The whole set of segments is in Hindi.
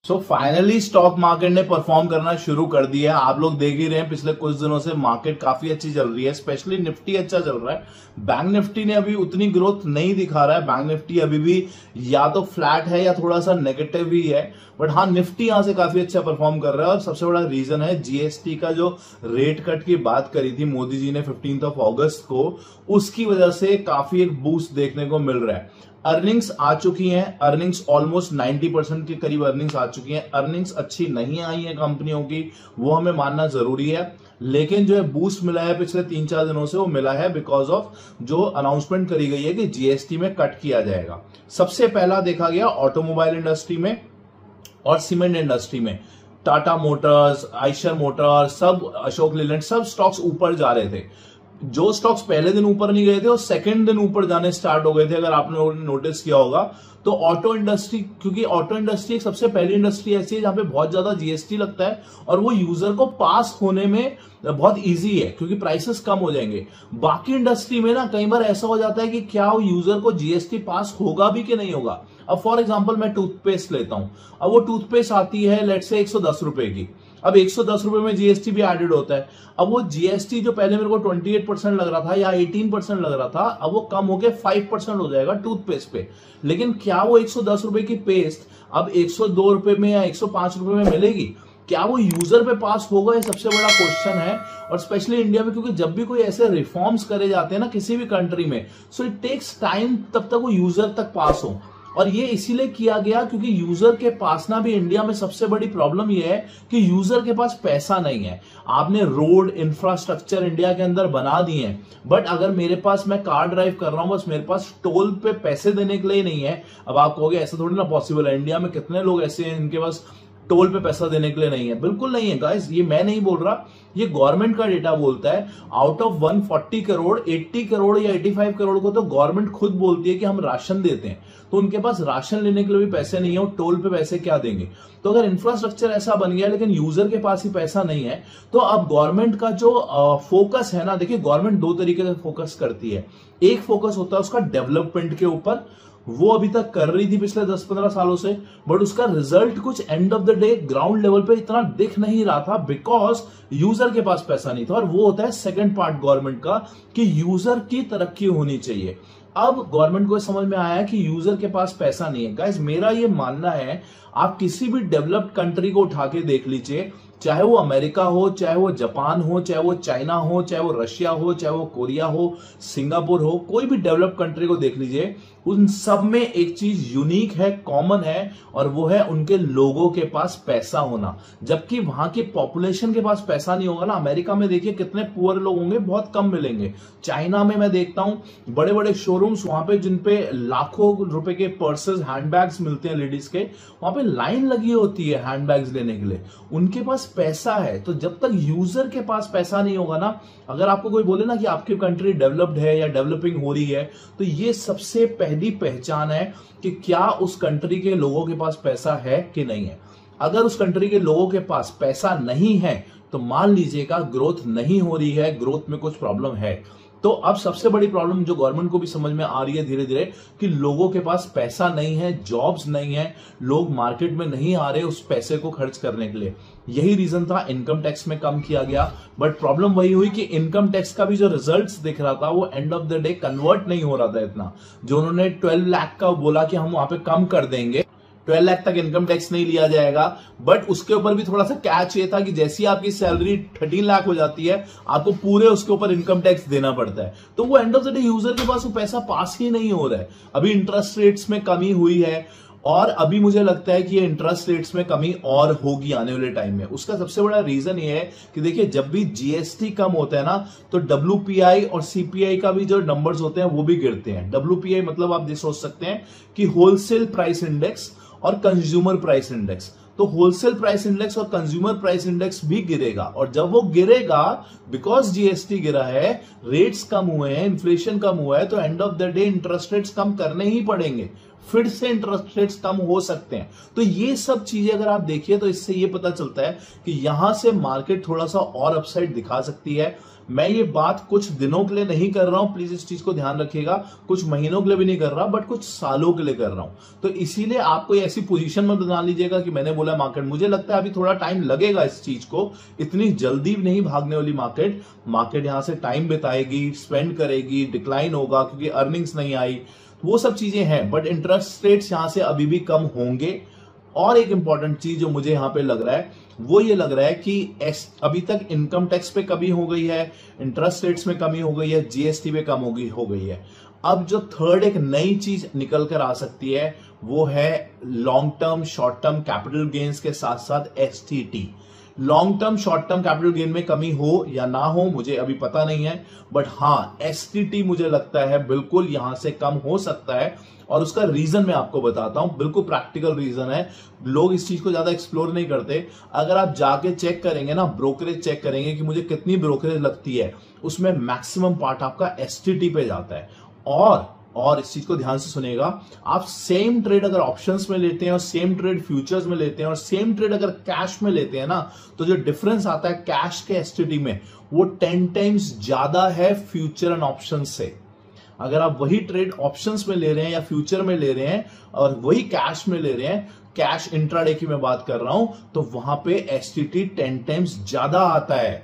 सो फाइनली स्टॉक मार्केट ने परफॉर्म करना शुरू कर दिया है। आप लोग देख ही रहे हैं पिछले कुछ दिनों से मार्केट काफी अच्छी चल रही है, स्पेशली निफ्टी अच्छा चल रहा है। बैंक निफ्टी ने अभी उतनी ग्रोथ नहीं दिखा रहा है, बैंक निफ्टी अभी भी या तो फ्लैट है या थोड़ा सा नेगेटिव ही है। बट हाँ, निफ्टी यहां से काफी अच्छा परफॉर्म कर रहा है और सबसे बड़ा रीजन है जीएसटी का जो रेट कट की बात करी थी मोदी जी ने 15 अगस्त को, उसकी वजह से काफी एक बूस्ट देखने को मिल रहा है। अर्निंग्स आ चुकी हैं, अर्निंग्स ऑलमोस्ट 90% के करीब अर्निंग्स आ चुकी हैं। अर्निंग्स अच्छी नहीं आई है कंपनियों की, वो हमें मानना जरूरी है, लेकिन जो है बूस्ट मिला है पिछले 3-4 दिनों से, वो मिला है बिकॉज ऑफ जो अनाउंसमेंट करी गई है कि जीएसटी में कट किया जाएगा। सबसे पहला देखा गया ऑटोमोबाइल इंडस्ट्री में और सीमेंट इंडस्ट्री में। टाटा मोटर्स, आइशर मोटर्स, सब अशोक लीलैंड, सब स्टॉक्स ऊपर जा रहे थे। जो स्टॉक्स पहले दिन ऊपर नहीं गए थे वो सेकंड दिन ऊपर जाने स्टार्ट हो गए थे, अगर आपने नोटिस किया होगा तो। ऑटो इंडस्ट्री, क्योंकि ऑटो इंडस्ट्री एक सबसे पहली इंडस्ट्री ऐसी है जहां पे बहुत ज्यादा जीएसटी लगता है और वो यूजर को पास होने में बहुत इजी है क्योंकि प्राइसेस कम हो जाएंगे। बाकी इंडस्ट्री में ना कई बार ऐसा हो जाता है कि क्या वो यूजर को जीएसटी पास होगा भी कि नहीं होगा। अब फॉर एग्जांपल मैं टूथपेस्ट लेता हूं, अब वो टूथपेस्ट आती है लेट से 110 रुपए की, अब 110 रुपए में जीएसटी भी एडेड होता है। अब वो जीएसटी जो पहले मेरे को 28% लग रहा था या 18% लग रहा था, अब वो कम होके 5% हो जाएगा टूथपेस्ट पे। लेकिन क्या वो 110 रुपए की पेस्ट अब 102 रुपए में या 105 रुपए में मिलेगी? क्या वो यूजर पे पास होगा? ये सबसे बड़ा क्वेश्चन है। और स्पेशली इंडिया में, क्योंकि जब भी कोई ऐसे रिफॉर्म्स करे जाते हैं ना किसी भी कंट्री में, सो इट टेक्स टाइम तब तक वो यूजर तक पास हो। और ये इसीलिए किया गया क्योंकि यूजर के पास ना भी इंडिया में सबसे बड़ी प्रॉब्लम ये है कि यूजर के पास पैसा नहीं है। आपने रोड इंफ्रास्ट्रक्चर इंडिया के अंदर बना दिए हैं, बट अगर मेरे पास, मैं कार ड्राइव कर रहा हूं, बस मेरे पास टोल पे पैसे देने के लिए नहीं है। अब आप कहोगे ऐसा थोड़ी ना पॉसिबल है, इंडिया में कितने लोग ऐसे हैं इनके पास टोल पे पैसा देने के लिए नहीं है? बिल्कुल नहीं है गाइस, ये मैं नहीं बोल रहा, ये गवर्नमेंट का डेटा बोलता है। आउट ऑफ 140 करोड़ 80 करोड़ या 85 करोड़ को तो गवर्नमेंट खुद बोलती है कि हम राशन देते हैं, तो उनके पास राशन लेने के लिए भी पैसे नहीं है, और टोल पे पैसे क्या देंगे? तो अगर इंफ्रास्ट्रक्चर ऐसा बन गया लेकिन यूजर के पास ही पैसा नहीं है, तो अब गवर्नमेंट का जो फोकस है ना, देखिए गवर्नमेंट दो तरीके से फोकस करती है। एक फोकस होता है उसका डेवलपमेंट के ऊपर, वो अभी तक कर रही थी पिछले 10-15 सालों से, बट उसका रिजल्ट कुछ and of the day ground level पे इतना दिख नहीं रहा था बिकॉज यूजर के पास पैसा नहीं था। और वो होता है सेकंड पार्ट गवर्नमेंट का कि यूजर की तरक्की होनी चाहिए। अब गवर्नमेंट को समझ में आया कि यूजर के पास पैसा नहीं है। गाइस, मेरा ये मानना है, आप किसी भी डेवलप्ड कंट्री को उठा के देख लीजिए, चाहे वो अमेरिका हो, चाहे वो जापान हो, चाहे वो चाइना हो, चाहे वो रशिया हो, चाहे वो कोरिया हो, सिंगापुर हो, कोई भी डेवलप्ड कंट्री को देख लीजिए, उन सब में एक चीज यूनिक है, कॉमन है, और वो है उनके लोगों के पास पैसा होना। जबकि वहां की पॉपुलेशन के पास पैसा नहीं होगा ना। अमेरिका में देखिए कितने पुअर लोग होंगे, बहुत कम मिलेंगे। चाइना में मैं देखता हूं बड़े बड़े शोरूम्स वहां पे, जिनपे लाखों रुपए के पर्सेस, हैंडबैग्स मिलते हैं लेडीज के, वहां पे लाइन लगी होती है हैंडबैग्स लेने के लिए। उनके पास पैसा है। तो जब तक यूजर के पास पैसा नहीं होगा ना, अगर आपको कोई बोले ना कि आपकी कंट्री डेवलप्ड है या डेवलपिंग हो रही है, तो ये सबसे पहली पहचान है कि क्या उस कंट्री के लोगों के पास पैसा है कि नहीं है। अगर उस कंट्री के लोगों के पास पैसा नहीं है तो मान लीजिएगा ग्रोथ नहीं हो रही है, ग्रोथ में कुछ प्रॉब्लम है। तो अब सबसे बड़ी प्रॉब्लम जो गवर्नमेंट को भी समझ में आ रही है धीरे धीरे कि लोगों के पास पैसा नहीं है, जॉब्स नहीं है, लोग मार्केट में नहीं आ रहे उस पैसे को खर्च करने के लिए। यही रीजन था इनकम टैक्स में कम किया गया। बट प्रॉब्लम वही हुई कि इनकम टैक्स का भी जो रिजल्ट्स दिख रहा था वो and of the day convert नहीं हो रहा था इतना। जो उन्होंने 12 लाख का बोला कि हम वहां पे कम कर देंगे, 12 लाख तक इनकम टैक्स नहीं लिया जाएगा, बट उसके ऊपर भी थोड़ा सा कैच ये था कि जैसी आपकी सैलरी 13 लाख हो जाती है, आपको पूरे उसके ऊपर इनकम टैक्स देना पड़ता है। तो वो and of the day user के पास वो पैसा पास ही नहीं हो रहा है। अभी इंटरेस्ट रेट्स में कमी हुई है और अभी मुझे लगता है कि ये इंटरेस्ट रेट्स में कमी और होगी आने वाले टाइम में। उसका सबसे बड़ा रीजन ये है कि देखिए, जब भी जीएसटी कम होता है ना, तो डब्ल्यूपीआई और सीपीआई का भी जो नंबर्स होते हैं वो भी गिरते हैं। डब्ल्यूपीआई मतलब आप ये सोच सकते हैं कि होलसेल प्राइस इंडेक्स और कंज्यूमर प्राइस इंडेक्स। तो होलसेल प्राइस इंडेक्स और कंज्यूमर प्राइस इंडेक्स भी गिरेगा, और जब वो गिरेगा, बिकॉज जीएसटी गिरा है, रेट्स कम हुए हैं, इन्फ्लेशन कम हुआ है, तो end of the day interest rates कम करने ही पड़ेंगे। फिर से इंटरेस्ट रेट्स कम हो सकते हैं। तो ये सब चीजें अगर आप देखिए तो इससे ये पता चलता है कि यहां से मार्केट थोड़ा सा और अपसाइड दिखा सकती है। मैं ये बात कुछ दिनों के लिए नहीं कर रहा हूं, प्लीज इस चीज को ध्यान रखिएगा, कुछ महीनों के लिए भी नहीं कर रहा, बट कुछ सालों के लिए कर रहा हूं। तो इसीलिए आप कोई ऐसी पोजीशन में बना लीजिएगा कि मैंने बोला मार्केट, मुझे लगता है अभी थोड़ा टाइम लगेगा इस चीज को, इतनी जल्दी नहीं भागने वाली मार्केट यहां से टाइम बिताएगी, स्पेंड करेगी, डिक्लाइन होगा क्योंकि अर्निंग्स नहीं आई, वो सब चीजें हैं, बट इंटरेस्ट रेट्स यहां से अभी भी कम होंगे। और एक इंपॉर्टेंट चीज जो मुझे यहां पे लग रहा है वो ये लग रहा है कि अभी तक इनकम टैक्स पे कमी हो गई है, इंटरेस्ट रेट्स में कमी हो गई है, जीएसटी पे कम हो गई है। अब जो थर्ड एक नई चीज निकल कर आ सकती है वो है long term short term capital gains के साथ साथ STT. Long term short term capital gain में कमी हो या ना हो मुझे अभी पता नहीं है, बट हाँ एसटीटी मुझे लगता है बिल्कुल यहां से कम हो सकता है। और उसका रीजन मैं आपको बताता हूं, बिल्कुल प्रैक्टिकल रीजन है, लोग इस चीज को ज्यादा एक्सप्लोर नहीं करते। अगर आप जाके चेक करेंगे ना, ब्रोकरेज चेक करेंगे कि मुझे कितनी ब्रोकरेज लगती है, उसमें मैक्सिमम पार्ट आपका एसटीटी पे जाता है। और इस चीज को ध्यान से सुनिएगा, आप सेम ट्रेड अगर ऑप्शंस में लेते हैं और सेम ट्रेड फ्यूचर्स में लेते हैं और सेम ट्रेड अगर कैश में लेते हैं ना, तो जो डिफरेंस आता है कैश के एसटीटी में वो 10 टाइम्स ज्यादा है फ्यूचर एंड ऑप्शन से। अगर आप वही ट्रेड ऑप्शंस में ले रहे हैं या फ्यूचर में ले रहे हैं और वही कैश में ले रहे हैं, कैश इंट्राडे की मैं बात कर रहा हूं, तो वहां पे एसटीटी 10 टाइम्स ज्यादा आता है,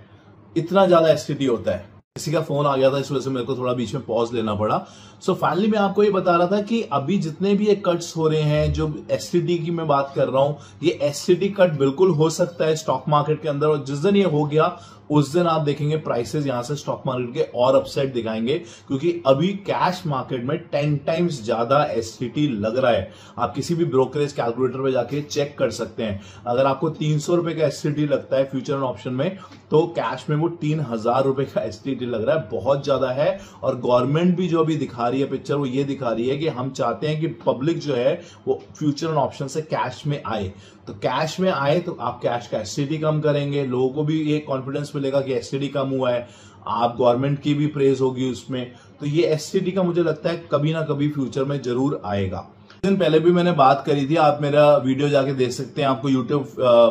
इतना ज्यादा एसटीटी होता है। किसी का फोन आ गया था, इस वजह से मेरे को थोड़ा बीच में पॉज लेना पड़ा। सो फाइनली मैं आपको ये बता रहा था कि अभी जितने भी ये कट्स हो रहे हैं, जो एसटीटी की मैं बात कर रहा हूं, ये एसटीटी कट बिल्कुल हो सकता है स्टॉक मार्केट के अंदर। और जिस दिन ये हो गया उस दिन आप देखेंगे प्राइसेस यहां से स्टॉक मार्केट के और अपसाइड दिखाएंगे, क्योंकि अभी कैश मार्केट में 10 टाइम्स ज्यादा एसटीटी लग रहा है। आप किसी भी ब्रोकरेज कैलकुलेटर पे जाके चेक कर सकते हैं। अगर आपको 300 रुपए का एसटीटी लगता है फ्यूचर एंड ऑप्शन में, तो कैश में वो 3000 रुपए का एसटीटी लग रहा है, बहुत ज्यादा है। और गवर्नमेंट भी जो अभी दिखा रही है पिक्चर, वो ये दिखा रही है कि हम चाहते हैं कि पब्लिक जो है वो फ्यूचर एंड ऑप्शन से कैश में आए। तो कैश में आए तो आप कैश का एसटीटी कम करेंगे, लोगों को भी ये कॉन्फिडेंस मिलेगा कि एसटीटी कम हुआ है, आप गवर्नमेंट की भी प्रेज होगी उसमें। तो ये एसटीटी का मुझे लगता है कभी ना कभी फ्यूचर में जरूर आएगा। दिन पहले भी मैंने बात करी थी, आप मेरा वीडियो जाके देख सकते हैं, आपको यूट्यूब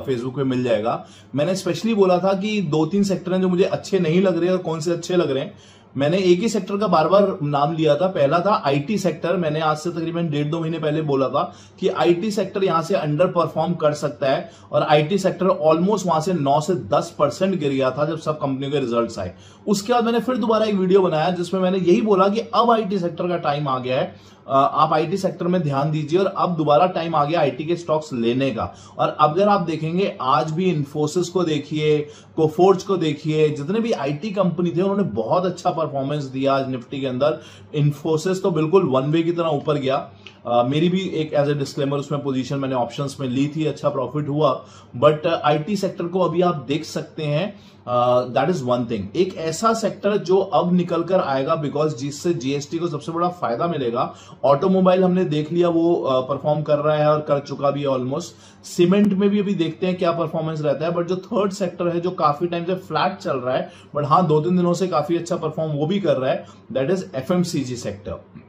फेसबुक पे मिल जाएगा। मैंने स्पेशली बोला था कि 2-3 सेक्टर हैं जो मुझे अच्छे नहीं लग रहे और कौन से अच्छे लग रहे हैं। मैंने एक ही सेक्टर का बार बार नाम लिया था, पहला था आईटी सेक्टर। मैंने आज से तकरीबन 1.5-2 महीने पहले बोला था कि आईटी सेक्टर यहां से अंडर परफॉर्म कर सकता है, और आईटी सेक्टर ऑलमोस्ट वहां से 9 से 10% गिर गया था जब सब कंपनियों के रिजल्ट्स आए। उसके बाद मैंने फिर दोबारा एक वीडियो बनाया जिसमें मैंने यही बोला कि अब आईटी सेक्टर का टाइम आ गया है, आप आईटी सेक्टर में ध्यान दीजिए, और अब दोबारा टाइम आ गया आईटी के स्टॉक्स लेने का। और अगर आप देखेंगे आज भी इन्फोसिस को देखिए, कोफोर्ज को देखिए, जितने भी आईटी कंपनी थे उन्होंने बहुत अच्छा परफॉर्मेंस दिया आज निफ्टी के अंदर। इन्फोसिस तो बिल्कुल वन वे की तरह ऊपर गया। मेरी भी एक एज ए डिस्क्लेमर उसमें पोजीशन मैंने ऑप्शंस में ली थी, अच्छा प्रॉफिट हुआ। बट आईटी सेक्टर को अभी आप देख सकते हैं, दैट इज वन थिंग। एक ऐसा सेक्टर जो अब निकल कर आएगा, बिकॉज जिससे जीएसटी को सबसे बड़ा फायदा मिलेगा। ऑटोमोबाइल हमने देख लिया, वो परफॉर्म कर रहा है और कर चुका भी है ऑलमोस्ट। सीमेंट में भी अभी देखते हैं क्या परफॉर्मेंस रहता है। बट जो थर्ड सेक्टर है जो काफी टाइम से फ्लैट चल रहा है, बट हाँ 2-3 दिनों से काफी अच्छा परफॉर्म वो भी कर रहा है, that is FMCG sector.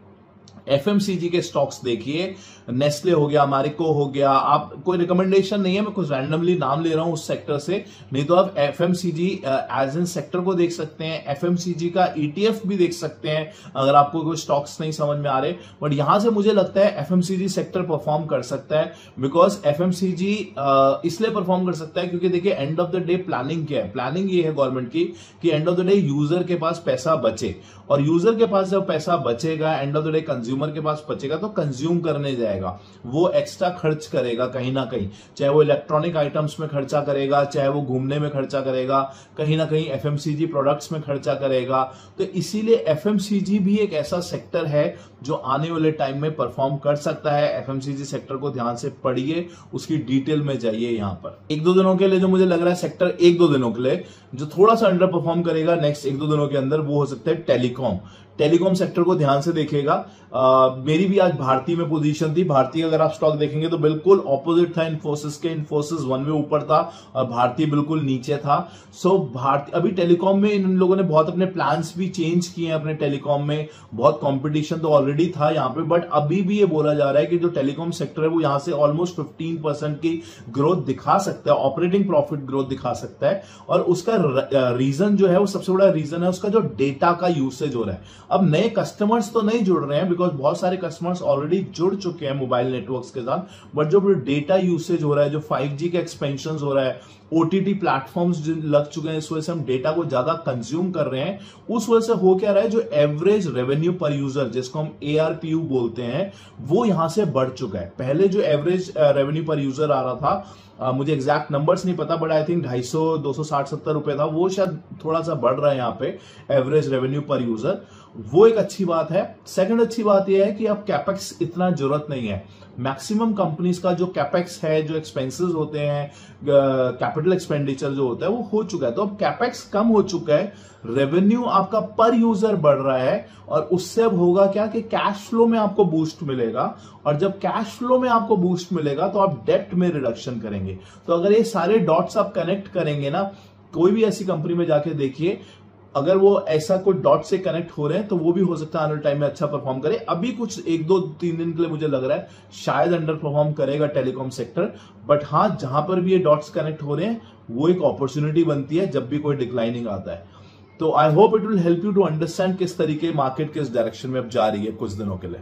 FMCG के स्टॉक्स देखिए, नेस्ले हो गया, मैरिको हो गया। आप कोई रिकमेंडेशन नहीं है, मैं कुछ रैंडमली नाम ले रहा हूं उस सेक्टर से, नहीं तो आप एफएमसीजी एज एन सेक्टर को देख सकते हैं। एफएमसीजी का ईटीएफ भी देख सकते हैं अगर आपको कोई स्टॉक्स नहीं समझ में आ रहे। बट यहां से मुझे लगता है एफएमसीजी सेक्टर परफॉर्म कर सकता है, बिकॉज एफएमसीजी इसलिए परफॉर्म कर सकता है क्योंकि देखिए and of the day planning क्या है, प्लानिंग ये है गवर्नमेंट की कि and of the day user के पास पैसा बचे, और यूजर के पास जब पैसा बचेगा, and of the day consumer के पास बचेगा, तो कंज्यूम करने जाएगा, वो एक्स्ट्रा खर्च करेगा कहीं ना कहीं, चाहे वो इलेक्ट्रॉनिक आइटम्स में खर्चा करेगा, चाहे वो घूमने में खर्चा करेगा, कहीं ना कहीं एफएमसीजी प्रोडक्ट्स में खर्चा करेगा। तो इसीलिए एफएमसीजी भी एक ऐसा सेक्टर है जो आने वाले टाइम में परफॉर्म कर सकता है। एफएमसीजी सेक्टर को ध्यान से पढ़िए, उसकी डिटेल में जाइए। यहां पर 1-2 दिनों के लिए जो मुझे लग रहा है सेक्टर 1-2 दिनों के लिए जो थोड़ा सा अंडर परफॉर्म करेगा नेक्स्ट 1-2 दिनों के अंदर, वो हो सकता है टेलीकॉम। टेलीकॉम सेक्टर को ध्यान से देखिएगा। मेरी भी आज भारती में पोजीशन थी। भारती अगर आप स्टॉक देखेंगे तो बिल्कुल ऑपोजिट था इन्फोसिस के। इन्फोसिस वन वे ऊपर था और भारती बिल्कुल नीचे था। सो भारती अभी टेलीकॉम में इन लोगों ने बहुत अपने प्लान्स भी चेंज किए हैं। अपने टेलीकॉम में बहुत कंपटीशन तो ऑलरेडी था यहाँ पे, बट अभी भी ये बोला जा रहा है कि जो टेलीकॉम सेक्टर है वो यहाँ से ऑलमोस्ट 15% की ग्रोथ दिखा सकता है, ऑपरेटिंग प्रॉफिट ग्रोथ दिखा सकता है। और उसका रीजन जो है वो सबसे बड़ा रीजन है उसका जो डेटा का यूसेज हो रहा है। अब नए कस्टमर्स तो नहीं जुड़ रहे हैं बिकॉज बहुत सारे कस्टमर्स ऑलरेडी जुड़ चुके हैं मोबाइल नेटवर्क्स के साथ, बट जो डेटा यूसेज हो रहा है, जो 5G का एक्सपेंशन हो रहा है, OTT प्लेटफॉर्म्स जो लग चुके हैं, इस वजह से हम डेटा को ज्यादा कंज्यूम कर रहे हैं। उस वजह से हो क्या रहा है, जो एवरेज रेवेन्यू पर यूजर जिसको हम ARPU बोलते हैं वो यहां से बढ़ चुका है। पहले जो एवरेज रेवेन्यू पर यूजर आ रहा था, मुझे एग्जैक्ट नंबर्स नहीं पता, बट आई थिंक 250, 260-70 रुपए था, वो शायद थोड़ा सा बढ़ रहा है यहाँ पे एवरेज रेवेन्यू पर यूजर। वो एक अच्छी बात है। सेकंड अच्छी बात यह है कि अब कैपेक्स इतना जरूरत नहीं है। मैक्सिमम कंपनीज का जो कैपेक्स है, जो एक्सपेंसेस होते हैं, कैपिटल एक्सपेंडिचर जो होता है वो हो चुका है। तो अब कैपेक्स कम हो चुका है, रेवेन्यू आपका पर यूजर बढ़ रहा है, और उससे अब होगा क्या कि कैश फ्लो में आपको बूस्ट मिलेगा। और जब कैश फ्लो में आपको बूस्ट मिलेगा तो आप डेट में रिडक्शन करेंगे। तो अगर ये सारे डॉट्स आप कनेक्ट करेंगे ना, कोई भी ऐसी कंपनी में जाके देखिए, अगर वो ऐसा कोई डॉट से कनेक्ट हो रहे हैं तो वो भी हो सकता है आने वाले टाइम में अच्छा परफॉर्म करे। अभी कुछ 1-2-3 दिन के लिए मुझे लग रहा है शायद अंडर परफॉर्म करेगा टेलीकॉम सेक्टर, बट हाँ, जहां पर भी ये डॉट्स कनेक्ट हो रहे हैं वो एक अपॉर्चुनिटी बनती है जब भी कोई डिक्लाइनिंग आता है। तो I hope it will help you to understand किस तरीके मार्केट किस डायरेक्शन में अब जा रही है कुछ दिनों के लिए।